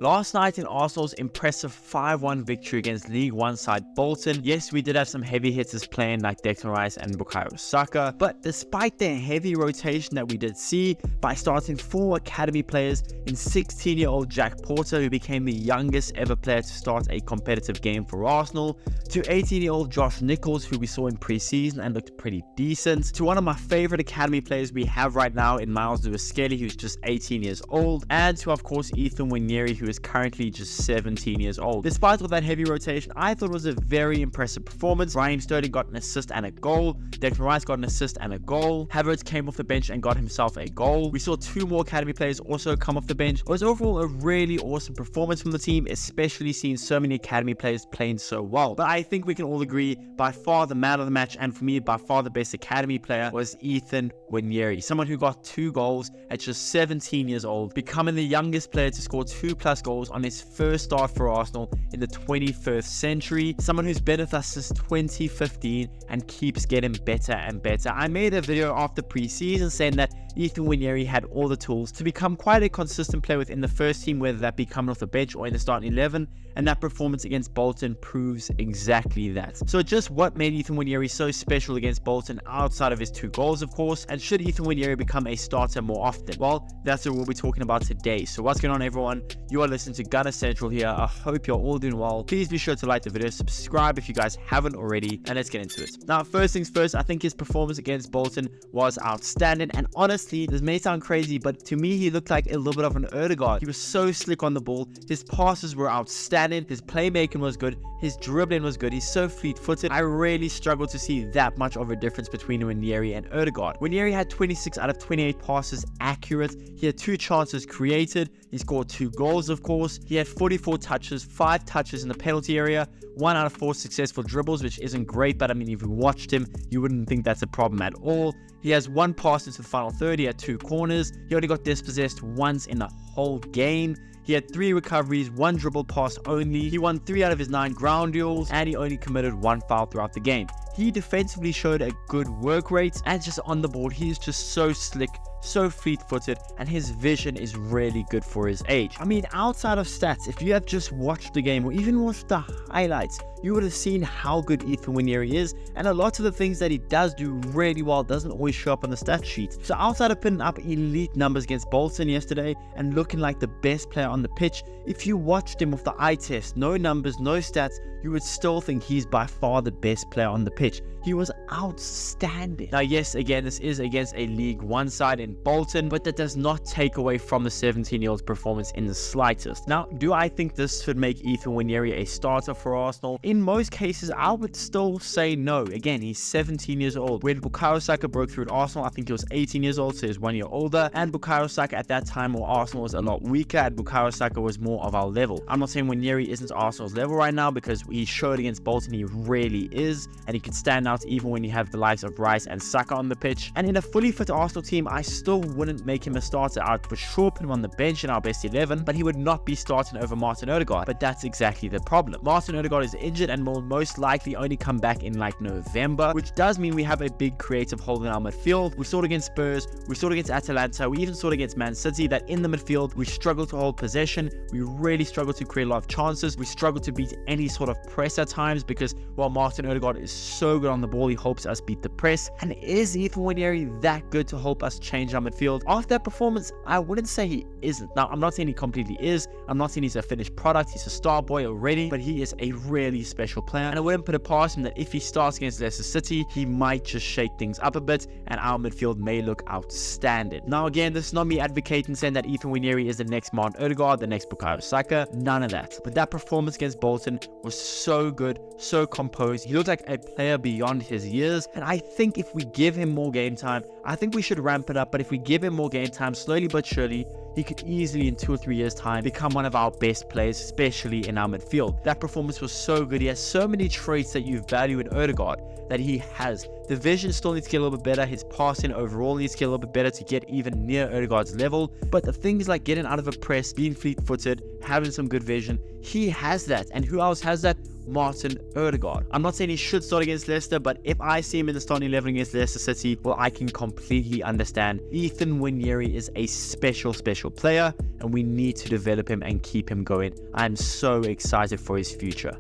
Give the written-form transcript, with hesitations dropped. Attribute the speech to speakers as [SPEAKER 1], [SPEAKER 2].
[SPEAKER 1] Last night in Arsenal's impressive 5-1 victory against League One side Bolton, yes, we did have some heavy hitters playing like Declan Rice and Bukayo Saka, but despite the heavy rotation that we did see by starting 4 academy players in 16-year-old Jack Porter, who became the youngest ever player to start a competitive game for Arsenal, to 18-year-old Josh Nichols, who we saw in pre-season and looked pretty decent, to one of my favorite academy players we have right now in Miles Lewis-Skelly, who's just 18 years old, and to of course Ethan Nwaneri, who is currently just 17 years old. Despite all that heavy rotation, I thought it was a very impressive performance. Raheem Sterling got an assist and a goal. Declan Rice got an assist and a goal. Havertz came off the bench and got himself a goal. We saw 2 more academy players also come off the bench. It was overall a really awesome performance from the team, especially seeing so many academy players playing so well. But I think we can all agree by far the man of the match, and for me by far the best academy player, was Ethan Nwaneri, someone who got 2 goals at just 17 years old, becoming the youngest player to score 2+ goals on his first start for Arsenal in the 21st century, someone who's been with us since 2015 and keeps getting better and better. I made a video after pre-season saying that Ethan Nwaneri had all the tools to become quite a consistent player within the first team, whether that be coming off the bench or in the starting 11, and that performance against Bolton proves exactly that. So just what made Ethan Nwaneri so special against Bolton outside of his 2 goals, of course, and should Ethan Nwaneri become a starter more often? Well, that's what we'll be talking about today. So what's going on, everyone? You are listening to Gunner Central here. I hope you're all doing well. Please be sure to like the video, subscribe if you guys haven't already, and let's get into it. Now, first things first, I think his performance against Bolton was outstanding, and honestly, this may sound crazy, but to me, he looked like a little bit of an Odegaard. He was so slick on the ball. His passes were outstanding. His playmaking was good. His dribbling was good. He's so fleet-footed. I really struggled to see that much of a difference between Nwaneri and Odegaard. Nwaneri had 26 out of 28 passes accurate. He had 2 chances created. He scored 2 goals, of course. He had 44 touches, 5 touches in the penalty area, 1 out of 4 successful dribbles, which isn't great, but I mean, if you watched him, you wouldn't think that's a problem at all. He has 1 pass into the final third. He had 2 corners. He only got dispossessed once in the whole game. He had 3 recoveries, 1 dribble pass only. He won 3 out of his 9 ground duels, and he only committed 1 foul throughout the game. He defensively showed a good work rate, and just on the ball, he is just so slick, so fleet-footed, and his vision is really good for his age. I mean, outside of stats, if you have just watched the game or even watched the highlights, you would have seen how good Ethan Nwaneri is, and a lot of the things that he does do really well doesn't always show up on the stat sheet. So outside of putting up elite numbers against Bolton yesterday and looking like the best player on the pitch, if you watched him with the eye test, no numbers, no stats, you would still think he's by far the best player on the pitch. He was outstanding. Now, yes, again, this is against a League One side in Bolton, but that does not take away from the 17-year-old's performance in the slightest. Now, do I think this should make Ethan Nwaneri a starter for Arsenal? In most cases, I would still say no. Again, he's 17 years old. When Bukayo Saka broke through at Arsenal, I think he was 18 years old, so he's 1 year older. And Bukayo Saka at that time, where Arsenal was a lot weaker, and Bukayo Saka was more of our level. I'm not saying Nwaneri isn't Arsenal's level right now, because he showed against Bolton he really is, and he can stand out even when you have the likes of Rice and Saka on the pitch. And in a fully fit Arsenal team, I still wouldn't make him a starter. I'd for sure put him on the bench in our best 11, but he would not be starting over Martin Odegaard. But that's exactly the problem. Martin Odegaard is injured and will most likely only come back in like November, which does mean we have a big creative hole in our midfield. We saw it against Spurs, we saw it against Atalanta, we even saw it against Man City, that in the midfield we struggle to hold possession, we really struggle to create a lot of chances, we struggle to beat any sort of press at times, because while Martin Odegaard is so good on the ball, he helps us beat the press. And is Ethan Nwaneri that good to help us change our midfield? After that performance, I wouldn't say he isn't. Now, I'm not saying he completely is, I'm not saying he's a finished product, he's a star boy already, but he is a really special player, and I wouldn't put it past him that if he starts against Leicester City, he might just shake things up a bit, and our midfield may look outstanding. Now, again, this is not me advocating saying that Ethan Nwaneri is the next Martin Odegaard, the next Bukayo Saka, none of that. But that performance against Bolton was so good, so composed. He looked like a player beyond his years, and I think if we give him more game time, I think we should ramp it up. But if we give him more game time, slowly but surely, he could easily in 2 or 3 years time become one of our best players, especially in our midfield. That performance was so good. He has so many traits that you value in Odegaard that he has. The vision still needs to get a little bit better. His passing overall needs to get a little bit better to get even near Odegaard's level. But the things like getting out of a press, being fleet-footed, having some good vision, he has that. And who else has that? Martin Odegaard. I'm not saying he should start against Leicester, but if I see him in the starting 11 against Leicester City, well, I can completely understand. Ethan Nwaneri is a special player, and we need to develop him and keep him going. I'm so excited for his future.